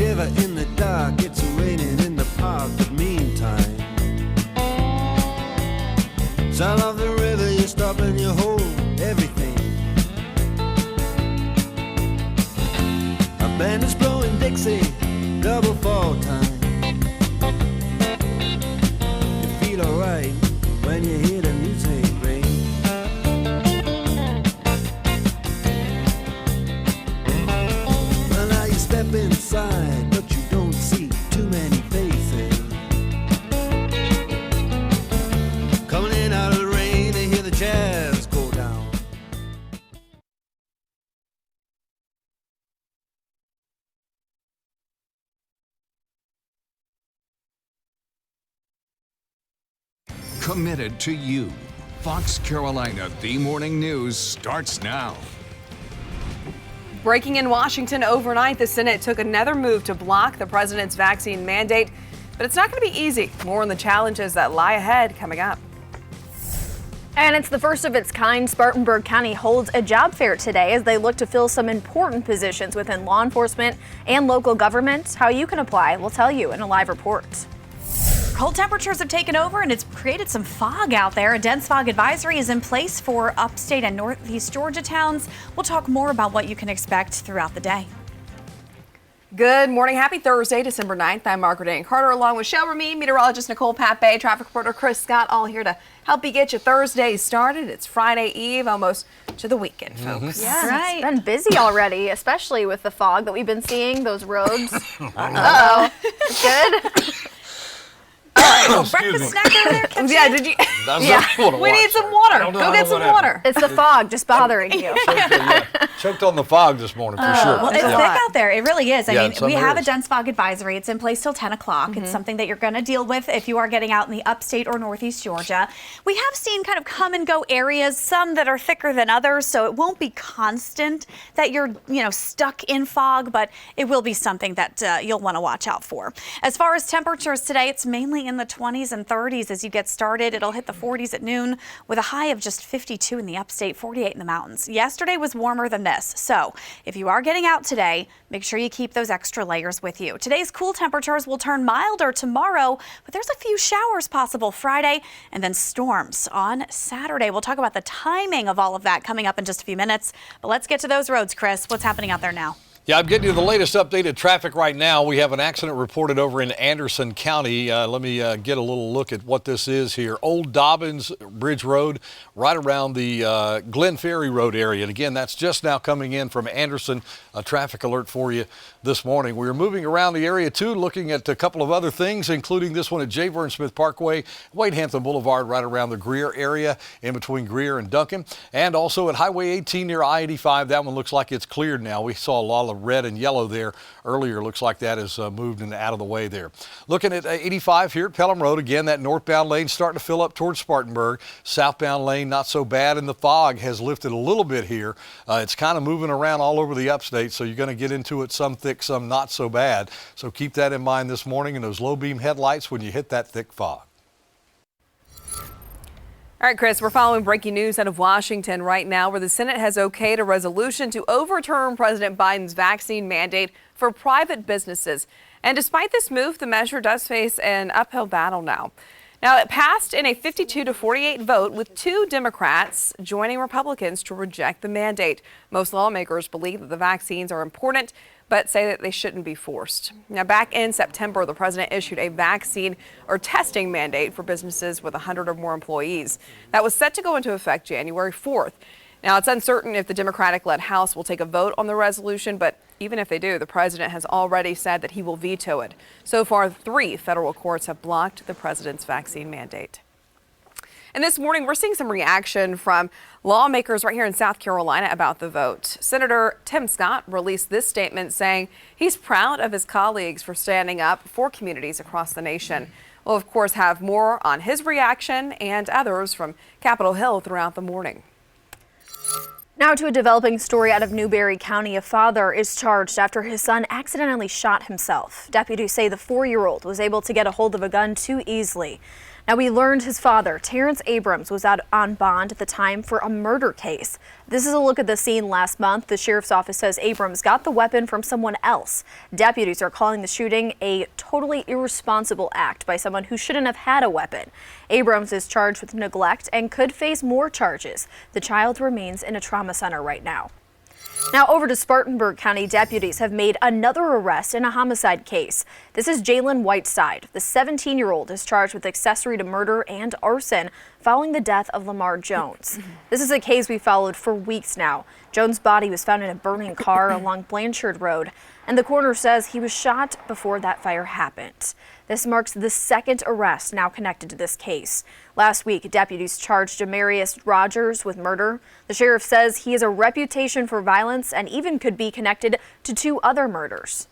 shiver in the dark, it's raining in the park, but meantime, sound of the river, you stop and you hold everything. A band is blowing Dixie, double fall time. You feel alright when you hear the music ring. Well, now you step inside, but you don't see too many faces. Coming in out of the rain, they hear the jazz go down. Committed to you. Fox Carolina, the morning news starts now. Breaking in Washington overnight, the Senate took another move to block the president's vaccine mandate, but it's not going to be easy. More on the challenges that lie ahead coming up. And it's the first of its kind. Spartanburg County holds a job fair today as they look to fill some important positions within law enforcement and local government. How you can apply, we'll tell you in a live report. Cold temperatures have taken over and it's created some fog out there. A dense fog advisory is in place for upstate and northeast Georgia towns. We'll talk more about what you can expect throughout the day. Good morning. Happy Thursday, December 9th. I'm Margaret Ann Carter along with Shel Remy, meteorologist Nicole Pape, traffic reporter Chris Scott, all here to help you get your Thursday started. It's Friday Eve, almost to the weekend, folks. Yeah, right. It's been busy already, especially with the fog that we've been seeing, those roads. Uh-oh. Good? Breakfast snack over there, Kim? Yeah, did you? We need some water. Go get some water. It's the fog just bothering you. Choked on the fog this morning for sure. Well, it's thick out there. It really is. I mean, some we have a areas. dense fog advisory. It's in place till 10 o'clock. It's something that you're going to deal with if you are getting out in the upstate or northeast Georgia. We have seen kind of come and go areas, some that are thicker than others, so it won't be constant that you're, stuck in fog, but it will be something that you'll want to watch out for. As far as temperatures today, it's mainly in the 20s and 30s as you get started. It'll hit the 40s at noon with a high of just 52 in the upstate, 48 in the mountains. Yesterday was warmer than this, so if you are getting out today, make sure you keep those extra layers with you. Today's cool temperatures will turn milder tomorrow, but there's a few showers possible Friday and then storms on Saturday. We'll talk about the timing of all of that coming up in just a few minutes, but let's get to those roads, Chris. What's happening out there now? Yeah, I'm getting you the latest updated traffic right now. We have an accident reported over in Anderson County. Let me get a little look at what this is here. Old Dobbins Bridge Road, right around the Glen Ferry Road area. And again, that's just now coming in from Anderson. A traffic alert for you this morning. We're moving around the area too, looking at a couple of other things, including this one at J. Vernon Smith Parkway, Wade Hampton Boulevard, right around the Greer area, in between Greer and Duncan. And also at Highway 18 near I-85. That one looks like it's cleared now. We saw a lot of red and yellow there earlier. Looks like that has moved and out of the way there. Looking at 85 here at Pelham Road. Again, that northbound lane starting to fill up towards Spartanburg. Southbound lane not so bad, and the fog has lifted a little bit here. It's kind of moving around all over the upstate, so you're going to get into it some thick, some not so bad. So keep that in mind this morning, and those low beam headlights when you hit that thick fog. All right, Chris, we're following breaking news out of Washington right now where the Senate has okayed a resolution to overturn President Biden's vaccine mandate for private businesses. And despite this move, the measure does face an uphill battle now. Now, it passed in a 52-48 vote with 2 Democrats joining Republicans to reject the mandate. Most lawmakers believe that the vaccines are important, but say that they shouldn't be forced. Now, back in September, the president issued a vaccine or testing mandate for businesses with 100 or more employees. That was set to go into effect January 4th. Now, it's uncertain if the Democratic-led House will take a vote on the resolution, but even if they do, the president has already said that he will veto it. So far, 3 federal courts have blocked the president's vaccine mandate. And this morning, we're seeing some reaction from lawmakers right here in South Carolina about the vote. Senator Tim Scott released this statement saying he's proud of his colleagues for standing up for communities across the nation. We'll, of course, have more on his reaction and others from Capitol Hill throughout the morning. Now to a developing story out of Newberry County. A father is charged after his son accidentally shot himself. Deputies say the 4-year-old was able to get a hold of a gun too easily. Now, we learned his father, Terrence Abrams, was out on bond at the time for a murder case. This is a look at the scene last month. The sheriff's office says Abrams got the weapon from someone else. Deputies are calling the shooting a totally irresponsible act by someone who shouldn't have had a weapon. Abrams is charged with neglect and could face more charges. The child remains in a trauma center right now. Now over to Spartanburg County. Deputies have made another arrest in a homicide case. This is Jalen Whiteside. The 17-year-old is charged with accessory to murder and arson following the death of Lamar Jones. This is a case we followed for weeks now. Jones' body was found in a burning car along Blanchard Road, and the coroner says he was shot before that fire happened. This marks the second arrest now connected to this case. Last week, deputies charged Demarius Rogers with murder. The sheriff says he has a reputation for violence and even could be connected to 2 other murders.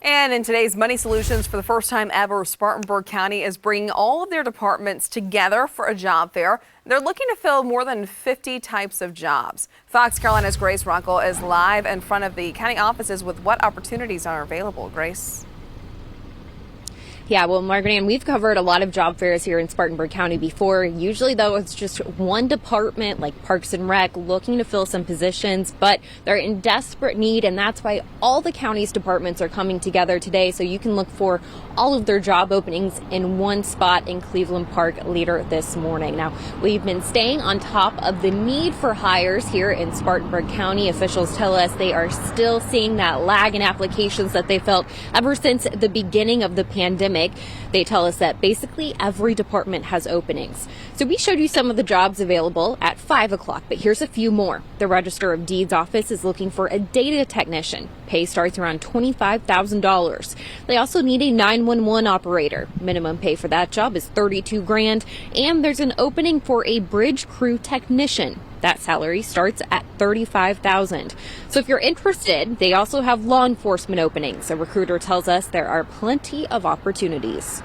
And in today's Money Solutions, for the first time ever, Spartanburg County is bringing all of their departments together for a job fair. They're looking to fill more than 50 types of jobs. Fox Carolina's Grace Runkle is live in front of the county offices with what opportunities are available. Grace? Yeah, well, Margaret Ann, we've covered a lot of job fairs here in Spartanburg County before. Usually, though, it's just one department like Parks and Rec looking to fill some positions, but they're in desperate need, and that's why all the county's departments are coming together today, so you can look for all of their job openings in one spot in Cleveland Park later this morning. Now, we've been staying on top of the need for hires here in Spartanburg County. Officials tell us they are still seeing that lag in applications that they felt ever since the beginning of the pandemic. They tell us that basically every department has openings. So we showed you some of the jobs available at 5 o'clock, but here's a few more. The Register of Deeds office is looking for a data technician. Pay starts around $25,000. They also need a 911 operator. Minimum pay for that job is $32,000, and there's an opening for a bridge crew technician. That salary starts at $35,000. So if you're interested, they also have law enforcement openings. A recruiter tells us there are plenty of opportunities.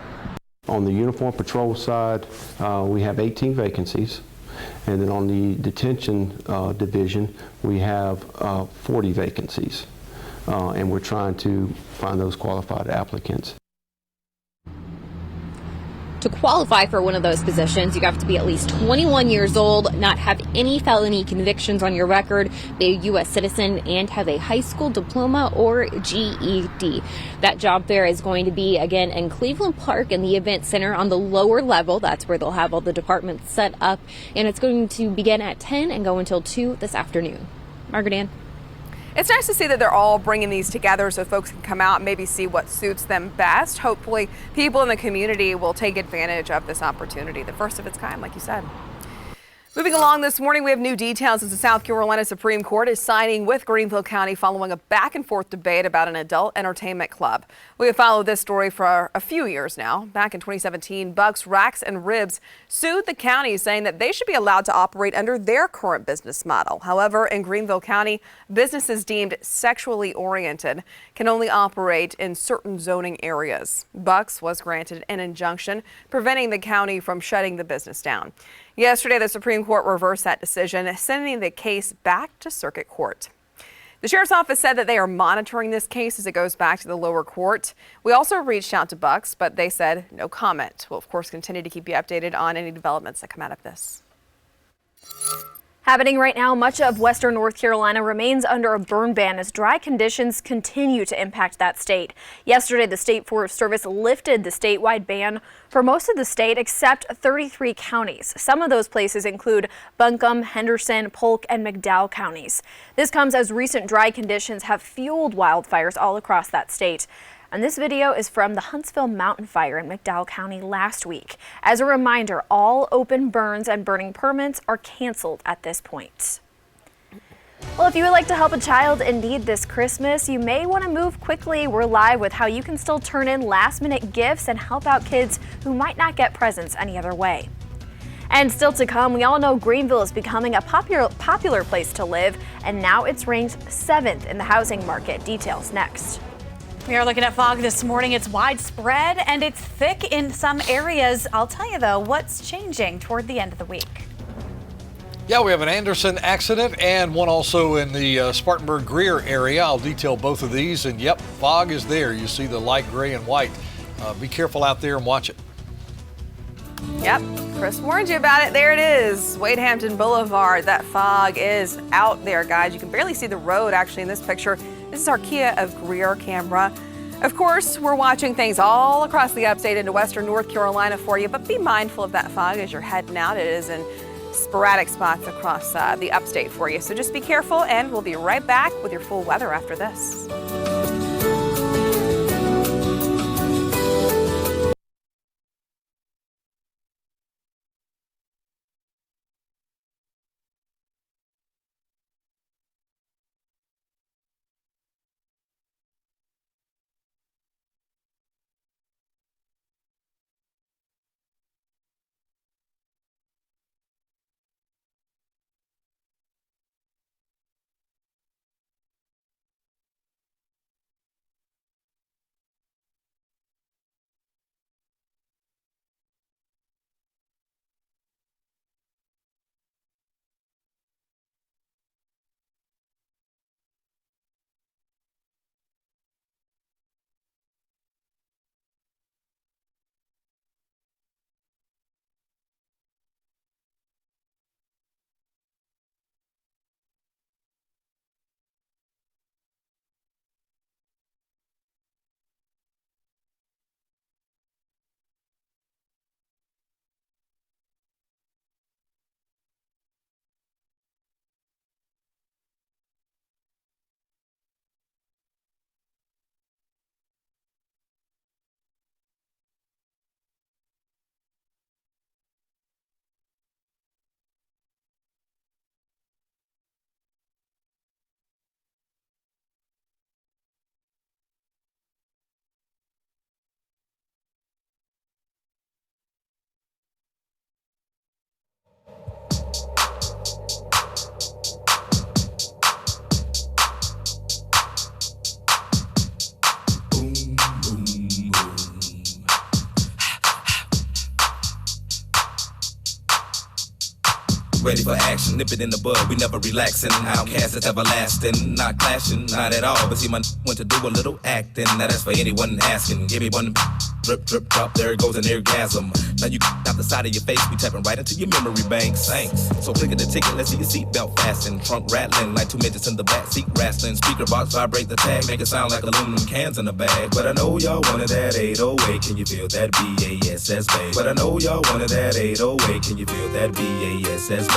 On the uniform patrol side, we have 18 vacancies. And then on the detention division, we have 40 vacancies. And we're trying to find those qualified applicants. To qualify for one of those positions, you have to be at least 21 years old, not have any felony convictions on your record, be a U.S. citizen, and have a high school diploma or GED. That job fair is going to be, again, in Cleveland Park in the Event Center on the lower level. That's where they'll have all the departments set up, and it's going to begin at 10 and go until 2 this afternoon. Margaret Ann. It's nice to see that they're all bringing these together so folks can come out and maybe see what suits them best. Hopefully, people in the community will take advantage of this opportunity, the first of its kind, like you said. Moving along this morning, we have new details as the South Carolina Supreme Court is siding with Greenville County following a back-and-forth debate about an adult entertainment club. We have followed this story for a few years now. Back in 2017, Bucks, Racks, and Ribs sued the county, saying that they should be allowed to operate under their current business model. However, in Greenville County, businesses deemed sexually oriented can only operate in certain zoning areas. Bucks was granted an injunction preventing the county from shutting the business down. Yesterday, the Supreme Court reversed that decision, sending the case back to circuit court. The sheriff's office said that they are monitoring this case as it goes back to the lower court. We also reached out to Bucks, but they said no comment. We'll, of course, continue to keep you updated on any developments that come out of this. Happening right now, much of western North Carolina remains under a burn ban as dry conditions continue to impact that state. Yesterday, the State Forest Service lifted the statewide ban for most of the state except 33 counties. Some of those places include Buncombe, Henderson, Polk, and McDowell counties. This comes as recent dry conditions have fueled wildfires all across that state. And this video is from the Huntsville Mountain Fire in McDowell County last week. As a reminder, all open burns and burning permits are canceled at this point. Well, if you would like to help a child in need this Christmas, you may want to move quickly. We're live with how you can still turn in last-minute gifts and help out kids who might not get presents any other way. And still to come, we all know Greenville is becoming a popular place to live, and now it's ranked 7th in the housing market. Details next. We are looking at fog this morning. It's widespread and it's thick in some areas. I'll tell you, though, what's changing toward the end of the week. Yeah, we have an Anderson accident and one also in the Spartanburg-Greer area. I'll detail both of these. And, yep, fog is there. You see the light gray and white. Be careful out there and watch it. Yep, Chris warned you about it. There it is, Wade Hampton Boulevard. That fog is out there, guys. You can barely see the road actually in this picture. This is our Kia of Greer camera. Of course, we're watching things all across the upstate into western North Carolina for you, but be mindful of that fog as you're heading out. It is in sporadic spots across the upstate for you. So just be careful, and we'll be right back with your full weather after this. Ready for action, nip it in the bud, we never relaxing. Outcast is everlasting, not clashing, not at all. But see, my went to do a little acting. Now that's for anyone asking. Give me one drip, drip, drop, there it goes an orgasm. Now you out the side of your face, we tapping right into your memory banks. Thanks. So click at the ticket, let's see your seatbelt fasten. Trunk rattling like two midgets in the back seat wrestling. Speaker box vibrate the tag, make it sound like aluminum cans in a bag. But I know y'all wanted that 808, can you feel that BASS bass? But I know y'all wanted that 808, can you feel that BASS bass?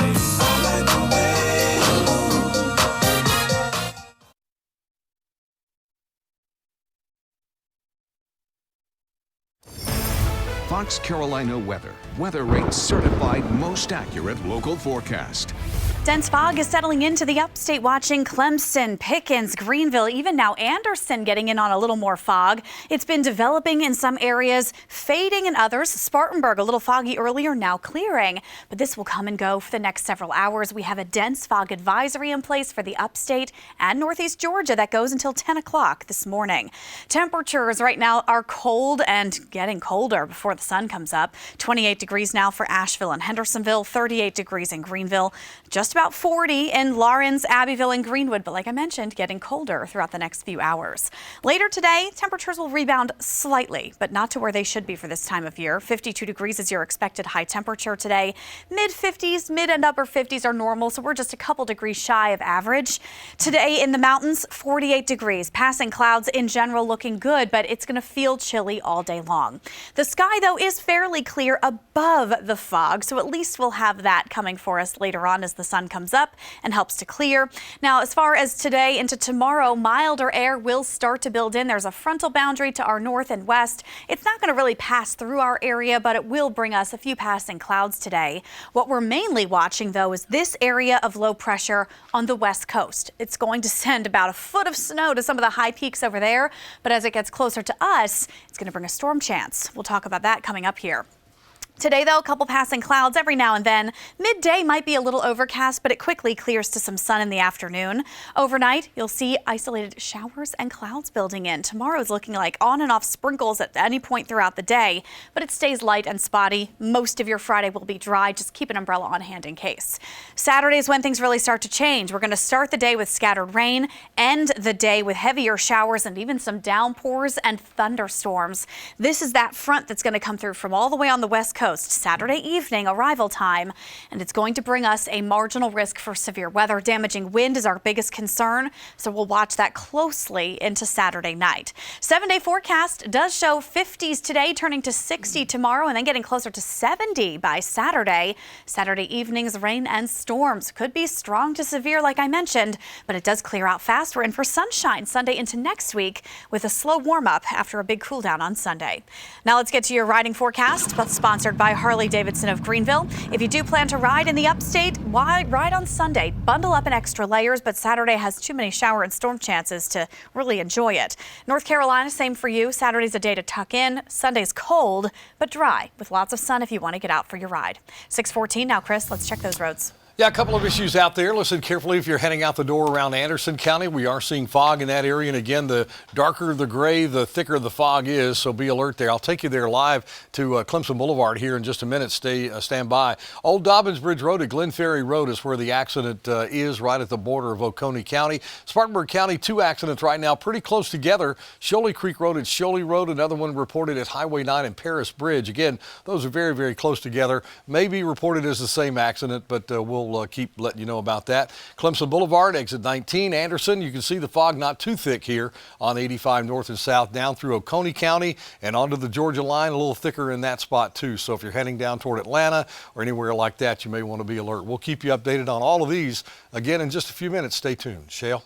Fox Carolina weather. Weather Rate certified most accurate local forecast. Dense fog is settling into the upstate, watching Clemson, Pickens, Greenville, even now Anderson getting in on a little more fog. It's been developing in some areas, fading in others. Spartanburg, a little foggy earlier, now clearing. But this will come and go for the next several hours. We have a dense fog advisory in place for the upstate and northeast Georgia that goes until 10 o'clock this morning. Temperatures right now are cold and getting colder before the sun comes up. 28 degrees now for Asheville and Hendersonville, 38 degrees in Greenville, just about 40 in Lawrence, Abbeville, and Greenwood. But like I mentioned, getting colder throughout the next few hours. Later today, temperatures will rebound slightly, but not to where they should be for this time of year. 52 degrees is your expected high temperature today. Mid-50s, mid and upper 50s are normal, so we're just a couple degrees shy of average. Today in the mountains, 48 degrees. Passing clouds in general looking good, but it's going to feel chilly all day long. The sky, though, is fairly clear above the fog, so at least we'll have that coming for us later on as the sun comes up and helps to clear. Now, as far as today into tomorrow, milder air will start to build in. There's a frontal boundary to our north and west. It's not going to really pass through our area, but it will bring us a few passing clouds today. What we're mainly watching, though, is this area of low pressure on the west coast. It's going to send about a foot of snow to some of the high peaks over there, but as it gets closer to us, it's going to bring a storm chance. We'll talk about that coming up here. Today, though, a couple passing clouds every now and then. Midday might be a little overcast, but it quickly clears to some sun in the afternoon. Overnight, you'll see isolated showers and clouds building in. Tomorrow is looking like on and off sprinkles at any point throughout the day, but it stays light and spotty. Most of your Friday will be dry. Just keep an umbrella on hand in case. Saturday is when things really start to change. We're going to start the day with scattered rain, end the day with heavier showers and even some downpours and thunderstorms. This is that front that's going to come through from all the way on the west coast. Coast Saturday evening arrival time, and it's going to bring us a marginal risk for severe weather. Damaging wind is our biggest concern, so we'll watch that closely into Saturday night. 7-day forecast does show 50s today, turning to 60 tomorrow, and then getting closer to 70 by Saturday. Saturday evenings, rain and storms could be strong to severe, like I mentioned, but it does clear out fast. We're in for sunshine Sunday into next week with a slow warm up after a big cool down on Sunday. Now let's get to your riding forecast, both sponsored by Harley-Davidson of Greenville. If you do plan to ride in the upstate, why ride on Sunday? Bundle up in extra layers, but Saturday has too many shower and storm chances to really enjoy it. North Carolina, same for you. Saturday's a day to tuck in. Sunday's cold, but dry with lots of sun if you want to get out for your ride. 6:14 now, Chris, let's check those roads. Yeah, a couple of issues out there. Listen carefully if you're heading out the door around Anderson County. We are seeing fog in that area. And again, the darker the gray, the thicker the fog is. So be alert there. I'll take you there live to Clemson Boulevard here in just a minute. Stand by. Old Dobbins Bridge Road at Glen Ferry Road is where the accident is, right at the border of Oconee County. Spartanburg County, 2 accidents right now pretty close together. Sholey Creek Road at Sholey Road. Another one reported at Highway 9 and Paris Bridge. Again, those are very, very close together. May be reported as the same accident, but we'll keep letting you know about that. Clemson Boulevard, exit 19, Anderson. You can see the fog not too thick here on 85 north and south down through Oconee County and onto the Georgia line, a little thicker in that spot too. So if you're heading down toward Atlanta or anywhere like that, you may want to be alert. We'll keep you updated on all of these again in just a few minutes. Stay tuned. Shale.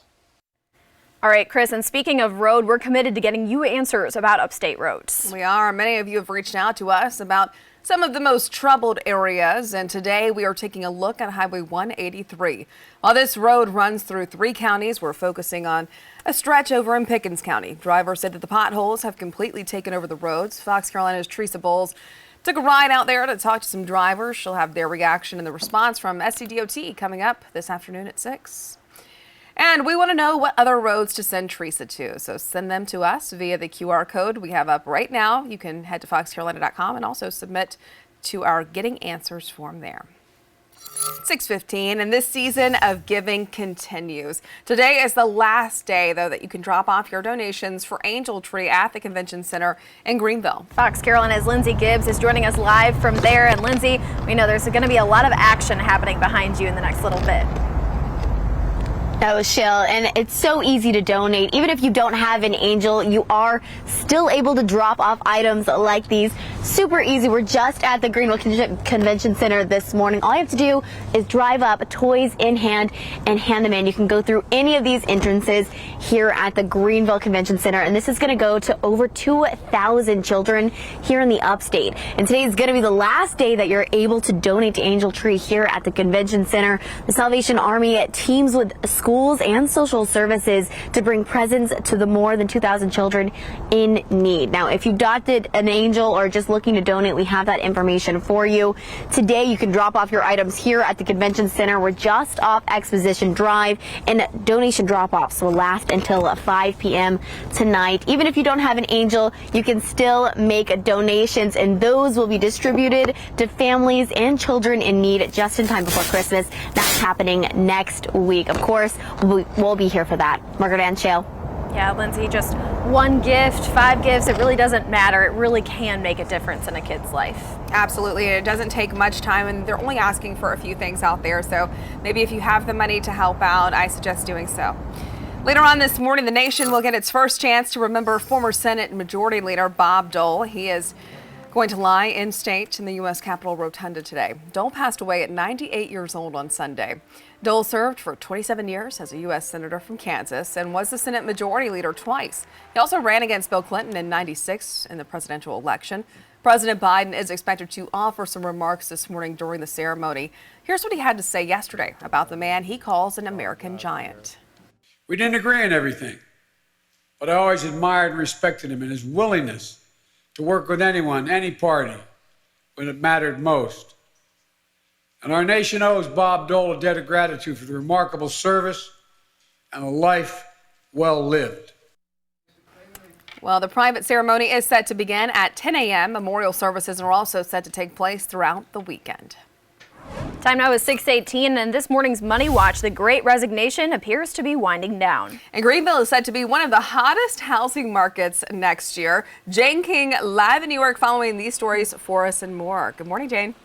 All right, Chris, and speaking of road, we're committed to getting you answers about upstate roads. We are. Many of you have reached out to us about some of the most troubled areas, and today we are taking a look at Highway 183. While this road runs through 3 counties, we're focusing on a stretch over in Pickens County. Drivers said that the potholes have completely taken over the roads. Fox Carolina's Teresa Bowles took a ride out there to talk to some drivers. She'll have their reaction and the response from SCDOT coming up this afternoon at 6. And we want to know what other roads to send Teresa to, so send them to us via the QR code we have up right now. You can head to foxcarolina.com and also submit to our Getting Answers form there. 6:15, and this season of giving continues. Today is the last day, though, that you can drop off your donations for Angel Tree at the Convention Center in Greenville. Fox Carolina's Lindsay Gibbs is joining us live from there. And Lindsay, we know there's going to be a lot of action happening behind you in the next little bit. That was Shell, and it's so easy to donate. Even if you don't have an Angel, you are still able to drop off items like these. Super easy. We're just at the Greenville Convention Center this morning. All you have to do is drive up, toys in hand, and hand them in. You can go through any of these entrances here at the Greenville Convention Center, and this is going to go to over 2,000 children here in the upstate. And today is going to be the last day that you're able to donate to Angel Tree here at the Convention Center. The Salvation Army teams with schools and social services to bring presents to the more than 2,000 children in need. Now, if you adopted an Angel or just looking to donate, we have that information for you. Today, you can drop off your items here at the Convention Center. We're just off Exposition Drive, and donation drop-offs will last until 5 p.m. tonight. Even if you don't have an Angel, you can still make donations, and those will be distributed to families and children in need just in time before Christmas. That's happening next week. Of course, we'll be here for that. Margaret Ann Shale. Yeah, Lindsay, just one gift, 5 gifts, it really doesn't matter. It really can make a difference in a kid's life. Absolutely, and it doesn't take much time, and they're only asking for a few things out there, so maybe if you have the money to help out, I suggest doing so. Later on this morning, the nation will get its first chance to remember former Senate Majority Leader Bob Dole. He is going to lie in state in the U.S. Capitol Rotunda today. Dole passed away at 98 years old on Sunday. Dole served for 27 years as a U.S. Senator from Kansas and was the Senate Majority Leader twice. He also ran against Bill Clinton in '96 in the presidential election. President Biden is expected to offer some remarks this morning during the ceremony. Here's what he had to say yesterday about the man he calls an American giant. We didn't agree on everything, but I always admired and respected him and his willingness to work with anyone, any party, when it mattered most. And our nation owes Bob Dole a debt of gratitude for the remarkable service and a life well lived. Well, the private ceremony is set to begin at 10 a.m. Memorial services are also set to take place throughout the weekend. Time now is 6:18, and this morning's Money Watch, the Great Resignation appears to be winding down. And Greenville is set to be one of the hottest housing markets next year. Jane King live in New York following these stories for us and more. Good morning, Jane.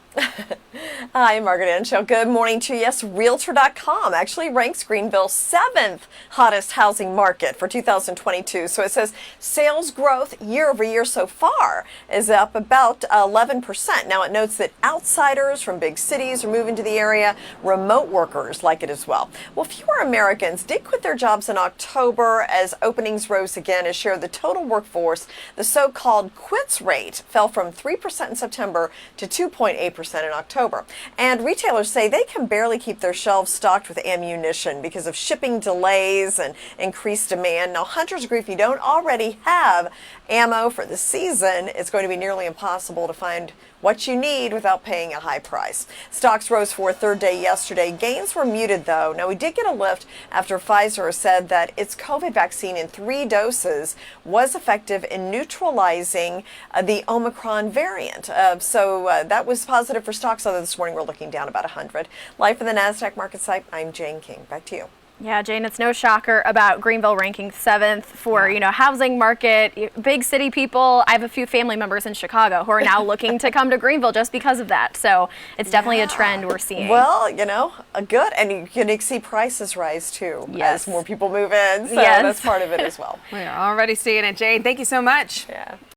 Hi, Margaret and Show. Good morning to you. Yes, Realtor.com actually ranks Greenville's 7th hottest housing market for 2022. So it says sales growth year over year so far is up about 11%. Now it notes that outsiders from big cities are moving to the area. Remote workers like it as well. Well, fewer Americans did quit their jobs in October as openings rose again as share of the total workforce. The so-called quits rate fell from 3% in September to 2.8% in October. And retailers say they can barely keep their shelves stocked with ammunition because of shipping delays and increased demand. Now, hunters agree if you don't already have ammo for the season, it's going to be nearly impossible to find what you need without paying a high price. Stocks rose for a third day yesterday. Gains were muted, though. Now, we did get a lift after Pfizer said that its COVID vaccine in 3 doses was effective in neutralizing the Omicron variant. That was positive for stocks, although this morning we're looking down about 100. Live from the NASDAQ market site, I'm Jane King. Back to you. Yeah, Jane, it's no shocker about Greenville ranking 7th for, housing market, big city people. I have a few family members in Chicago who are now looking to come to Greenville just because of that. So it's definitely a trend we're seeing. Well, good. And you can see prices rise too as more people move in. So that's part of it as well. We are already seeing it, Jane. Thank you so much. Yeah.